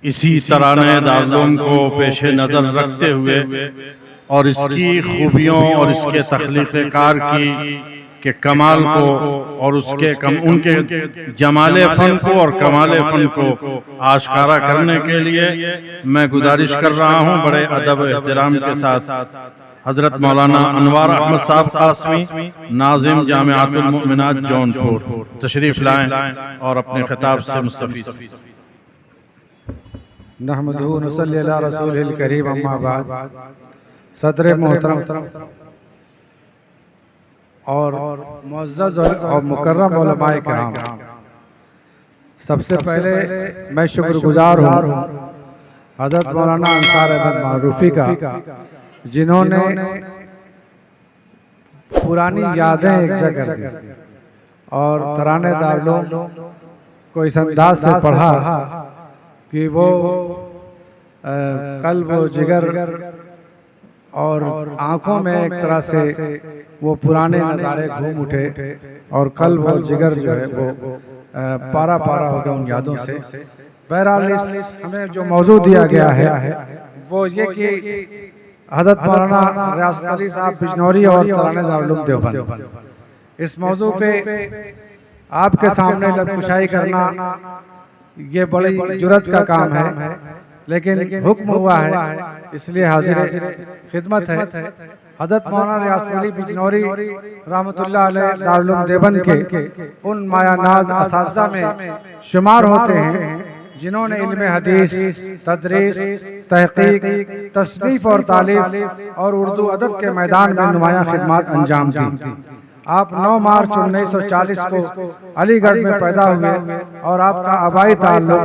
اسی ترانہ دارالعلوم کو پیش نظر رکھتے ہوئے اور اس کی خوبیوں اور اس کے تخلیق کار کے کمال کو اور ان کے جمال فن کو اور کمال فن کو آشکارا کرنے کے لیے میں گزارش کر رہا ہوں بڑے ادب و احترام کے ساتھ حضرت مولانا انوار احمد صاحب قاسمی ناظم جامعۃ المؤمنات جونپور تشریف لائیں اور اپنے خطاب سے مستفید۔ نحمدہ و نصلی علی رسول الکریم، اما بعد۔ صدر محترم اور معزز اور مکرم علماء کرام، سب سے پہلے میں شکر گزار ہوں حضرت مولانا انصار احمد معروفی کا، جنہوں نے پرانی یادیں ایک جگہ کر دی اور ترانہ دارالعلوم کو اس انداز سے پڑھا کہ وہ قلب و جگر اور آنکھوں میں ایک طرح سے وہ پرانے نظارے گھوم اٹھے اور قلب و جگر جو ہے وہ پارا پارا ہو گیا ان یادوں سے۔ بہرحال ہمیں جو موضوع دیا گیا ہے وہ یہ کہ حضرت مولانا ریاست علی صاحب بجنوری اور ترانہ دارالعلوم دیوبند، اس موضوع پہ آپ کے سامنے لبکشائی کرنا یہ بڑی جرات کا کام ہے، لیکن حکم ہوا ہے اس لیے حاضر خدمت ہے۔ حضرت مولانا ریاست علی بجنوری رحمت اللہ علیہ دارالعلوم دیوبند کے ان مایہ ناز اساتذہ میں شمار ہوتے ہیں جنہوں نے علم حدیث، تدریس، تحقیق، تصنیف اور تالیف اور اردو ادب کے میدان میں نمایاں خدمات انجام دی۔ آپ 9 مارچ 1940 کو علی گڑھ میں پیدا ہوئے اور آپ کا آبائی تعلق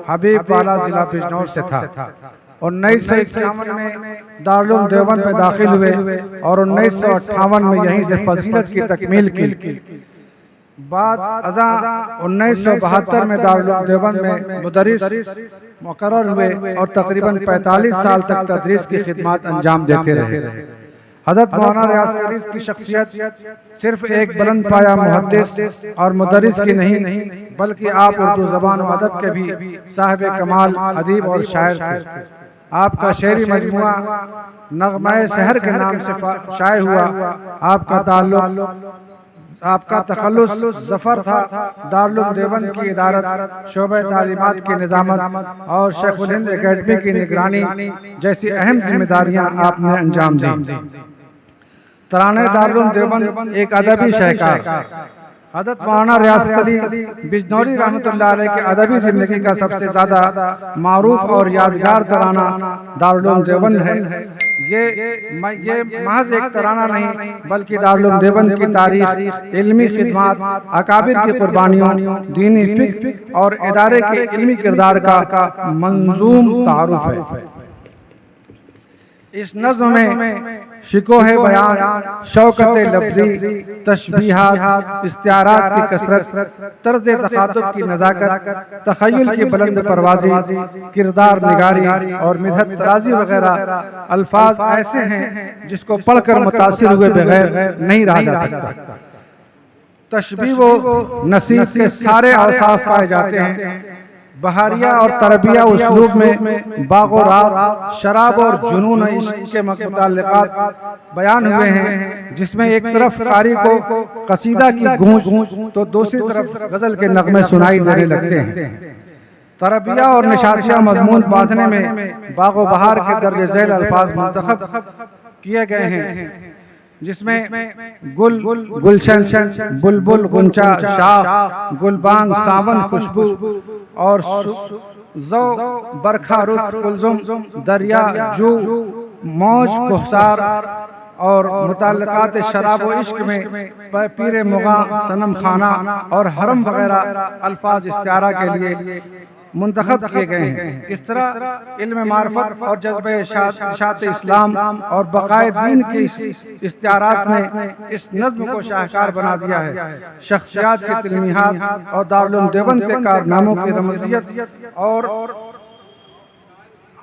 حبیب والا ضلع بجنور سے تھا۔ 1951 میں دارالعلوم دیوبند میں داخل ہوئے اور 1958 میں یہیں سے فضیلت کی تکمیل کی۔ بعد ازاں 1972 میں دارالعلوم دیوبند میں مدرس مقرر ہوئے اور تقریباً 45 سال تک تدریس کی خدمات انجام دیتے رہے۔ حضرت مولانا ریاست علی کی شخصیت صرف ایک بلند پایہ محدث اور مدرس کی نہیں بلکہ آپ اردو زبان و ادب کے بھی صاحب کمال ادیب اور شاعر تھے۔ آپ کا شعری مجموعہ نغمہ سحر کے نام سے شائع ہوا۔ آپ کا تخلص ظفر تھا۔ دارالعلوم دیوبند کی ادارت، شعبہ تعلیمات کی نظامت اور شیخ الہند اکیڈمی کی نگرانی جیسی اہم ذمہ داریاں آپ نے انجام دیں۔ ترانہ دارالعلوم دیوبند ایک ادبی شاہکار۔ حضرت مولانا ریاست علی بجنوری رحمت اللہ علیہ کے ادبی زندگی کا سب سے زیادہ معروف اور یادگار ترانہ دارالعلوم دیوبند ہے۔ یہ محض ایک ترانہ نہیں بلکہ دارالعلوم دیوبند کی تاریخ، علمی خدمات، اکابر کی قربانیوں، دینی فکر اور ادارے کے علمی کردار کا منظوم تعارف ہے۔ اس نظم میں شکوہ بیان، شوکت لفظی، تشبیہات، استعارات کی کثرت، طرز تخاطب کی نزاکت، تخیل کی بلند پروازی، کردار نگاری اور مدحت ترازی وغیرہ الفاظ ایسے ہیں جس کو پڑھ کر متاثر ہوئے بغیر نہیں رہا جا سکتا۔ تشبیہ و نصیب کے سارے اوصاف پائے جاتے ہیں۔ بہاریہ اور تربیہ اسلوب میں باغ و راغ، شراب اور جنون عشق کے متعلقات بیان ہوئے ہیں، جس میں ایک طرف قاری کو قصیدہ کی گونج تو دوسری طرف غزل کے نغمے سنائی دینے لگتے ہیں۔ تربیہ اور نشاطیہ مضمون باندھنے میں باغ و بہار کے درج ذیل الفاظ منتخب کیے گئے ہیں، جس میں گل، گلشن، بلبل، غنچہ، شاخ، گلبانگ، ساون، خوشبو اور زو، برکھا، رت، کلزم، دریا، جو، موج، کوہسار اور متعلقات شراب و عشق میں پیر مغاں، صنم خانہ اور حرم وغیرہ الفاظ استعارہ کے لیے منتخب کیے گئے ہیں۔ اس طرح علم معرفت اور جذبہ اشاعت اسلام اور بقائے دین کی استعارات نے اس نظم کو شاہکار بنا دیا ہے۔ شخصیات کی تلمیحات اور دارالعلوم دیوبند کے کارناموں کی رمزیت اور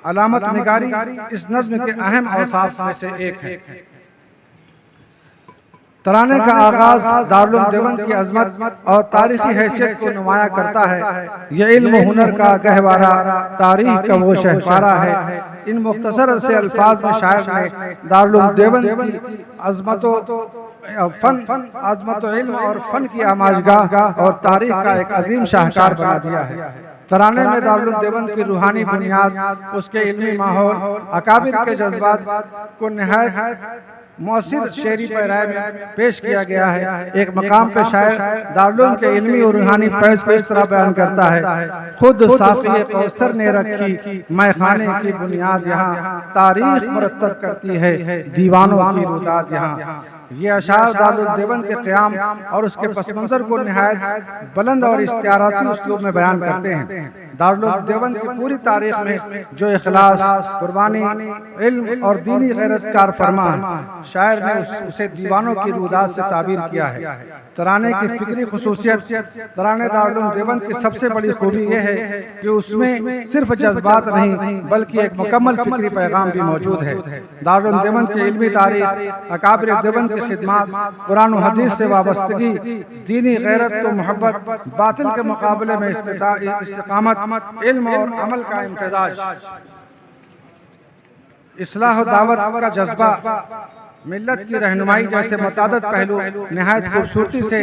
علامت نگاری اس نظم کے اہم اوصاف میں سے ایک ہے۔ ترانے کا آغاز دارالعلوم دیوبند کی عظمت اور تاریخی حیثیت کو نمایاں کرتا ہے۔ یہ علم و ہنر کا گہوارہ، تاریخ کا وہ شہپارہ ہے۔ ان مختصر سے الفاظ میں شاعر نے دارالعلوم دیوبند کی عظمت و علم اور فن کی آماجگاہ اور تاریخ کا ایک عظیم شاہکار بنا دیا ہے۔ ترانے میں دارالعلوم دیوبند کی روحانی بنیاد، اس کے علمی ماحول، اکابر کے جذبات کو نہایت مؤثر شعری پیرائے میں پیش کیا گیا ہے۔ ایک مقام پہ شاعر دارالعلوم کے علمی اور روحانی فیض کو اس طرح بیان کرتا ہے: خود ساقی کوثر نے رکھی میں خانے کی بنیاد یہاں، تاریخ مرتب کرتی ہے دیوانوں کی روداد یہاں۔ یہ اشعار دارالعلوم دیوبند کے قیام اور اس کے پس منظر کو نہایت بلند اور استعاراتی اسلوب میں بیان کرتے ہیں۔ دارالعلوم دیوبند کی پوری تاریخ میں جو اخلاص، قربانی، علم اور دینی غیرت کار فرما ہے، شاعر نے اسے دیوانوں کی روداد سے تعبیر کیا ہے۔ ترانے کی فکری خصوصیت، ترانے دارالعلوم دیوبند کی سب سے بڑی خوبی یہ ہے کہ اس میں صرف جذبات نہیں بلکہ ایک مکمل فکری پیغام بھی موجود ہے۔ دارالعلوم دیوبند کی علمی تاریخ، اکابر دیوبند کی خدمات، قرآن و حدیث سے وابستگی، دینی غیرت و محبت، باطل کے مقابلے میں استقامت، علم اور عمل کا امتزاج، اصلاح و دعوت کا جذبہ، ملت کی رہنمائی جیسے متعدد پہلو نہایت خوبصورتی سے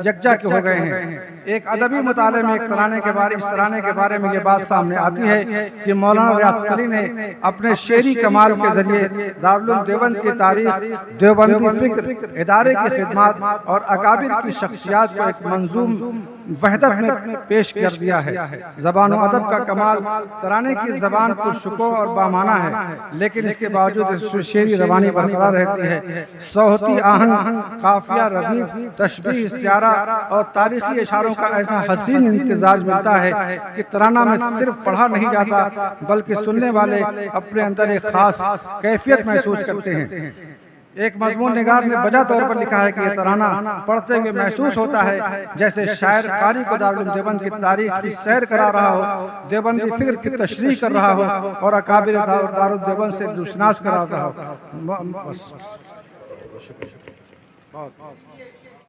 یکجا ہو گئے ہیں۔ ایک ادبی مطالعے میں اس ترانے کے بارے میں یہ بات سامنے آتی ہے کہ مولانا ریاض علی نے اپنے شعری کمال کے ذریعے دارالعلوم دیوبند کی تاریخ، دیوبندی فکر، ادارے کی خدمات اور اکابر کی شخصیات کو ایک منظوم وحدت میں پیش کر دیا ہے۔ زبان و ادب کا کمال، ترانے کی زبان پرشکوہ اور بامعنی ہے، لیکن اس کے باوجود اس میں شعری روانی برقرار رہتی ہے۔ صوتی آہنگ، قافیہ ردیف، تشبیہ، استعارہ اور تاریخی اشاروں کا ایسا حسین امتزاج ملتا ہے کہ ترانہ میں صرف پڑھا نہیں جاتا بلکہ سننے والے اپنے اندر ایک خاص کیفیت محسوس کرتے ہیں۔ ایک مضمون نگار نے بجا طور پر لکھا ہے کہ یہ ترانہ پڑھتے ہوئے محسوس ہوتا ہے جیسے شاعر قاری کو دارالعلوم دیوبند کی تاریخ کی سیر کرا رہا ہو، دیوبندی فکر کی تشریح کر رہا ہو اور اکابر دارالعلوم دیوبند سے دوشناس کرا رہا ہو۔